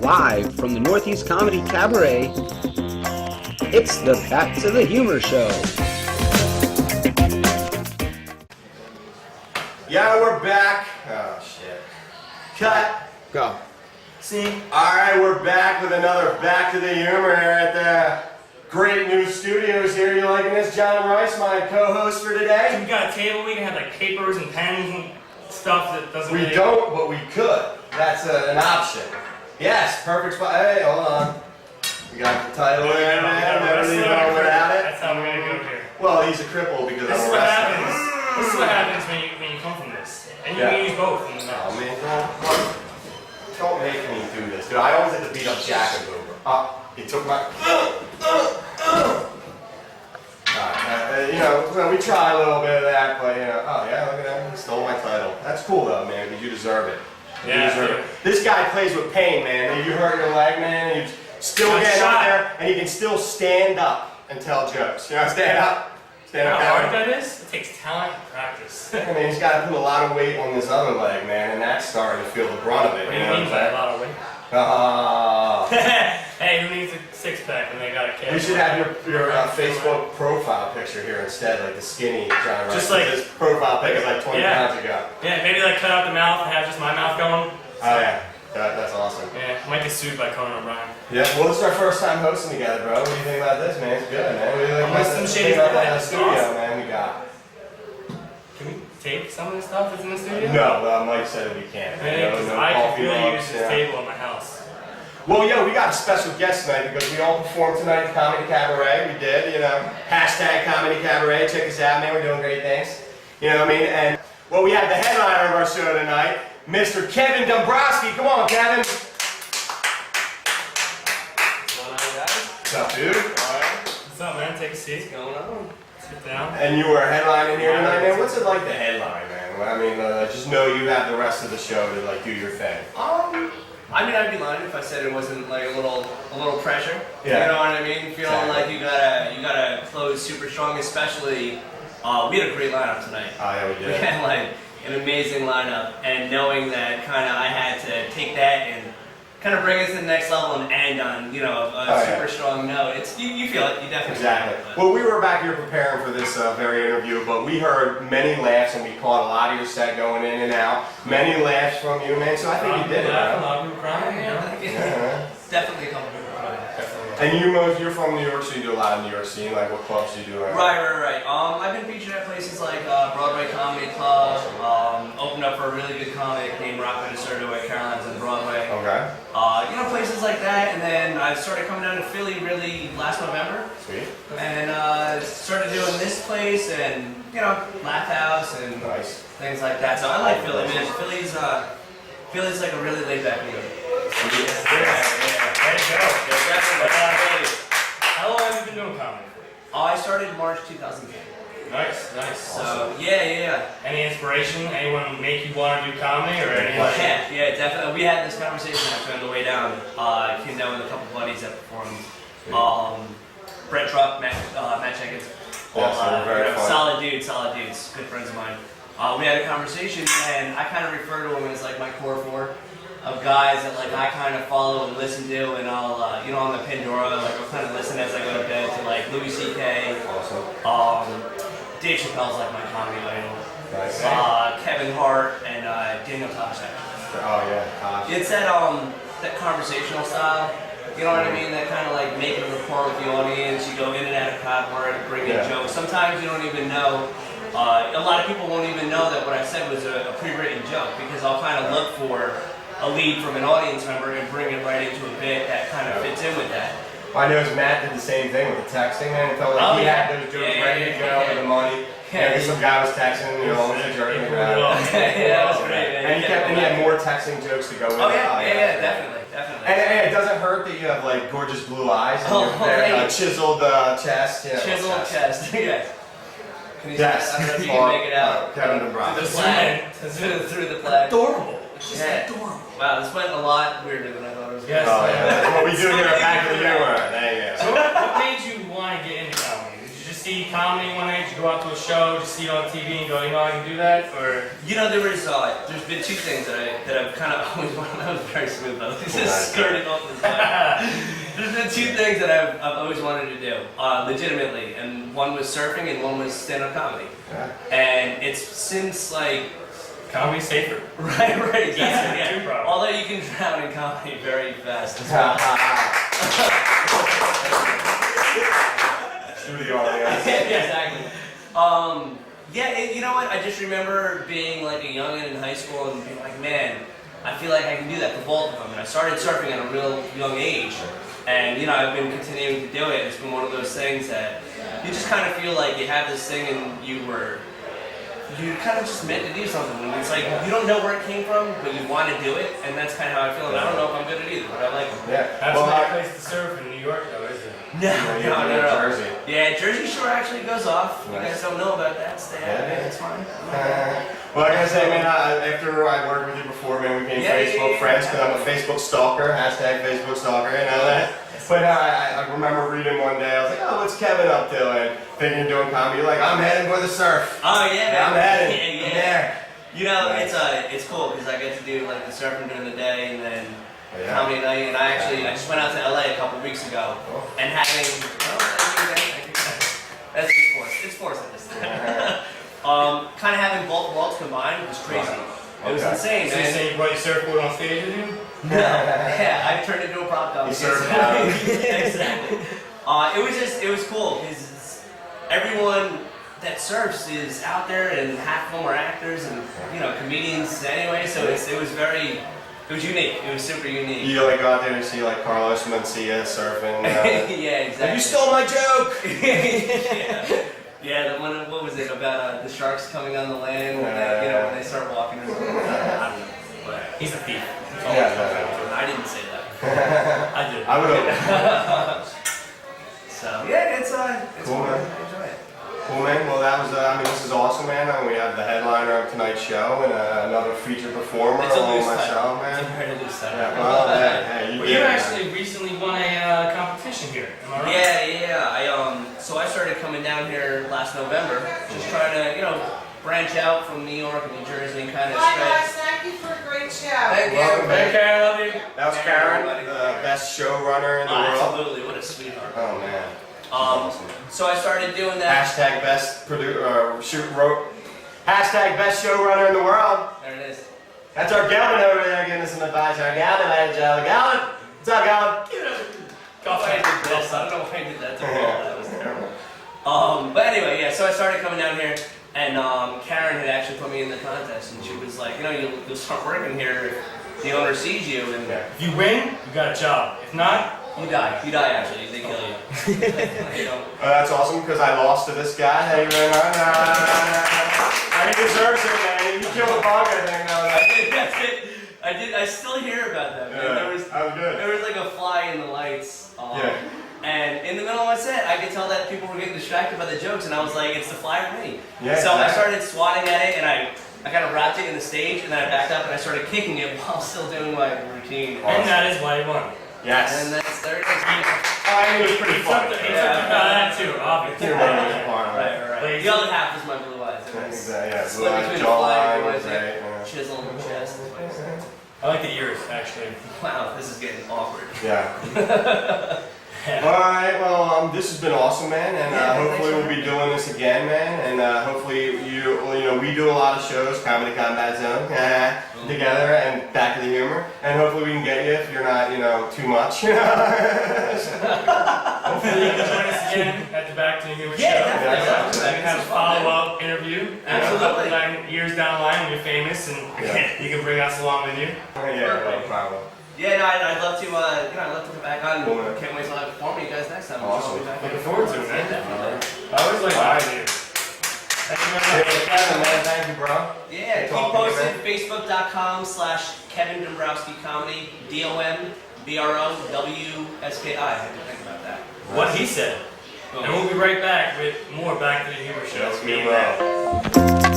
Live from the Northeast Comedy Cabaret, it's the Back to the Humor Show. Yeah, we're back. Oh, shit. Cut. Go. See? Alright, we're back with another Back to the Humor here at the great new studios here. You liking this? John Rice, my co-host for today. We got a table, we can have like papers and pens and stuff that doesn't We don't, but we could. That's an option. Yes, perfect spot. Hey, hold on. We got the title in there, man. Never leave on without it. That's how we're gonna go here. Well, he's a cripple because This is I'm a what wrestler. happens. This is what happens when you come from this. And you can use both in the match. Oh, man, don't make me do this. Dude, I always have to beat up Jack and Boober. He took my... you know, we try a little bit of that, but, you know, oh, yeah, look at that. He stole my title. That's cool, though, man, because you deserve it. Yeah, you deserve it. This guy plays with pain, man. You hurt your leg, man, and you still get up there, and he can still stand up and tell jokes. You know, stand up. You know how hard that is? It takes talent and practice. I mean, he's got to put a lot of weight on this other leg, man, and that's starting to feel the brunt of it. What do you mean by a lot of weight? Hey, who needs a six-pack when they got a kid? We should have your Facebook profile picture here instead, like the skinny John Rice. Just like his profile pic is like 20 pounds ago. Yeah, maybe like cut out the mouth and have just my mouth going. Oh yeah, that's awesome. Yeah, I might get sued by Conan O'Brien. Yeah, well, this is our first time hosting together, bro. What do you think about this, man? It's good, man. What do you think about Some this? shitty About stuff. the studio, Awesome. man? We got. Can we take some of the stuff that's in the studio? No, Mike said we can't. Because I can really use this table at my house. Well, yo, we got a special guest tonight because we all performed tonight at the Comedy Cabaret. We did, you know, hashtag Comedy Cabaret. Check us out, man. We're doing great things. You know what I mean? And, well, we have the headliner of our show tonight, Mr. Kevin Dombrowski. Come on, Kevin. What's going on, guys? What's up, dude? All right. What's up, man? Take a seat. What's going on? Sit down. And you were headlining here tonight, man. What's it like to headline, man? Well, I mean, just know you have the rest of the show to, like, do your thing. I mean, I'd be lying if I said it wasn't like a little pressure. Yeah. You know what I mean? Feeling Exactly. like you gotta close super strong, especially. We had a great lineup tonight. Oh, yeah, we did. We had like an amazing lineup, and knowing that kind of I had to take that and kind of bring it to the next level and end on, you know, a super strong note. It's you feel it, you definitely Exactly. feel it. Well, we were back here preparing for this very interview, but we heard many laughs and we caught a lot of your set going in and out. Many laughs from you, man. So I think you did it, A bro. lot of people crying, you know? Yeah. Definitely a couple people. And you're from New York, so you do a lot of New York scene. Like, what clubs do you do? Right. I've been featured at places like Broadway Comedy Club. Opened up for a really good comic named Rocco DeSerto at Caroline's on Broadway. Okay. You know, places like that. And then I started coming down to Philly really last November. Sweet. And started doing this place and, you know, Laugh House and Nice. things like that. So I like Philly, man. Philly's like a really laid back neighborhood. There you go. How long have you been doing comedy? I started March 2010. Nice. So, yeah. Any inspiration? Anyone make you want to do comedy or anything? Yeah, definitely. We had this conversation actually on the way down. I came down with a couple buddies that performed. Brett Truck, Matt Jenkins. Very fun. Solid dudes, good friends of mine. We had a conversation, and I kind of refer to them as like my core four of guys that like I kind of follow and listen to, and I'll you know, on the Pandora, like I'll kind of listen as I go to bed to like Louis C.K. Awesome. Dave Chappelle's like my comedy idol. Nice. Kevin Hart and Daniel Tosh. Oh yeah, Tosh. It's that conversational style. You know what I mean? That kind of like making rapport with the audience. You go in and out of crowd work, bring in jokes. Sometimes you don't even know. A lot of people won't even know that what I said was a pre-written joke because I'll kind of look for a lead from an audience member and bring it right into a bit that kind of fits in with that. I noticed Matt did the same thing with the texting, and it felt like he had those jokes ready to go with the money. Yeah, some guy was texting, you know, almost a jerk in the crowd. Yeah, that was great, man. And he had more texting jokes to go with it. Oh yeah, definitely. And it doesn't hurt that you have like gorgeous blue eyes and your very chiseled chest. You know, chiseled chest, yeah. Yes. I don't know if you can make it out. Kevin Dombrowski. Through the plaid. Adorable. It's just Yeah. adorable. Wow, this went a lot weirder than I thought it was. Yes. Oh yeah, that's what we do here at Back to the Humor. There you go. So what made you want to get into comedy? Did you just see comedy one night? Did you go out to a show, just see it on TV and go, you know, I can do that? Or You know, there's been two things that I've kind of always wanted. That was very smooth. I was just skirting off this line. There's been two things that I've always wanted to do, legitimately, and one was surfing and one was stand-up comedy. Yeah. And it's since like comedy's safer. right, exactly. Yeah, Yeah. Although you can drown in comedy very fast as well. Through the audience. Exactly. You know what? I just remember being like a youngin' in high school and being like, man, I feel like I can do that for both of them. And I started surfing at a real young age. And, you know, I've been continuing to do it. It's been one of those things that you just kind of feel like you have this thing and you're kind of just meant to do something. And it's like, you don't know where it came from, but you want to do it. And that's kind of how I feel. And I don't know if I'm good at either, but I like it. Yeah. That's a nice place to surf in New York, though, isn't it? No. Jersey. Yeah, Jersey Shore actually goes off. You Nice. guys don't know about that. Stay out of it. It's fine. Well, like I say, man, after I worked with you before, man, we became Facebook friends because I'm a Facebook stalker, hashtag Facebook stalker, you know that? But I remember reading one day, I was like, oh, what's Kevin up to? And thinking you're doing comedy, you're like, I'm heading for the surf. Oh yeah, man. I'm heading. Yeah. I'm there. You know, Nice. it's cool because I get to do like the surfing during the day and then Yeah. comedy night. And I just went out to LA a couple weeks ago and having that's just forced. It's forced at this time. Kind of having both worlds combined was crazy. It was insane, So you man. say you brought your surfboard on stage with you? No, yeah, I turned into a prop dog. You surfed Exactly. It was cool because everyone that surfs is out there and half of them are actors and, you know, comedians anyway, so it was unique. It was super unique. You like go out there and see like Carlos Mencia surfing. Yeah, exactly. Like, you stole my joke! Yeah, the one, what was it, about the sharks coming on the land when, you know, when they start walking or something? I don't know. But He's a thief. I didn't say that. I did. I would have. So, yeah, it's Cool, fun. man. I enjoy it. Cool, man. Well, that was, this is awesome, man. We have the headliner of tonight's show and another featured performer It's a along loose myself, title. It's a man. very loose title. Yeah, well, hey, you Well, did you it, man. actually recently won a competition here. Am I right? Yeah. So I started coming down here last November, just trying to, you know, branch out from New York and New Jersey and kind of Hi spread. guys, thank you for a great show. Thank you. Welcome, Hey, man. Karen, I love you. That was Karen, the best showrunner in the world. Absolutely, what a sweetheart. Oh, man. So I started doing that. Hashtag best hashtag best showrunner in the world. There it is. That's our Galvin over there giving us some advice. Our Galvin, ladies and gentlemen. Galvin, what's up, Galvin? I did this. I don't know why I did that to Paul. That was terrible. But anyway, yeah. So I started coming down here, and Karen had actually put me in the contest, and she was like, you know, you'll start working here if the owner sees you, and If you win, you got a job. If not, you die. You die actually. They kill you. You know. That's awesome because I lost to this guy. Hey, man. He deserves it, man. He killed a bug, I think. I did. I still hear about that. Man. That was good. There was like a fly in the lights. Yeah. And in the middle of my set, I could tell that people were getting distracted by the jokes, and I was like, it's the fly for me. Yeah, so I exactly. started swatting at it, and I kind of wrapped it in the stage, and then I backed up and I started kicking it while still doing my routine. and that is why you won. Yes. And that's there it is. I mean, it was pretty He funny. took that too, obviously. Right. The other half is my blue eyes. Yeah, Split blue between the jawline fly was and great. the chisel and the chest. I like the ears, actually. Wow, this is getting awkward. Yeah. Alright, well, this has been awesome, man, and hopefully we'll be doing this again, man, and hopefully we do a lot of shows, Comedy Combat Zone, together, and Back to the Humor, and hopefully we can get you if you're not, too much, Hopefully you can join us again at the Back to the Humor show. definitely. We can have a follow-up interview. Absolutely. 9 years down the line when you're famous, and you can bring us along with you. Yeah, no problem. Yeah, no, I'd love to, I'd love to come back on. Cool, man. Can't wait till I perform for you guys next time. Awesome. I'll be back. Looking forward to it, man. Definitely. I always like what I do. Thank you very much. Kevin, man, thank you, bro. Yeah, Good keep talking to you, posted. man. Facebook.com/Kevin Dombrowski Comedy. DOMBROWSKI. I have to think about that. What he said. And we'll be right back with more Back to the Humor show. Yes, we will.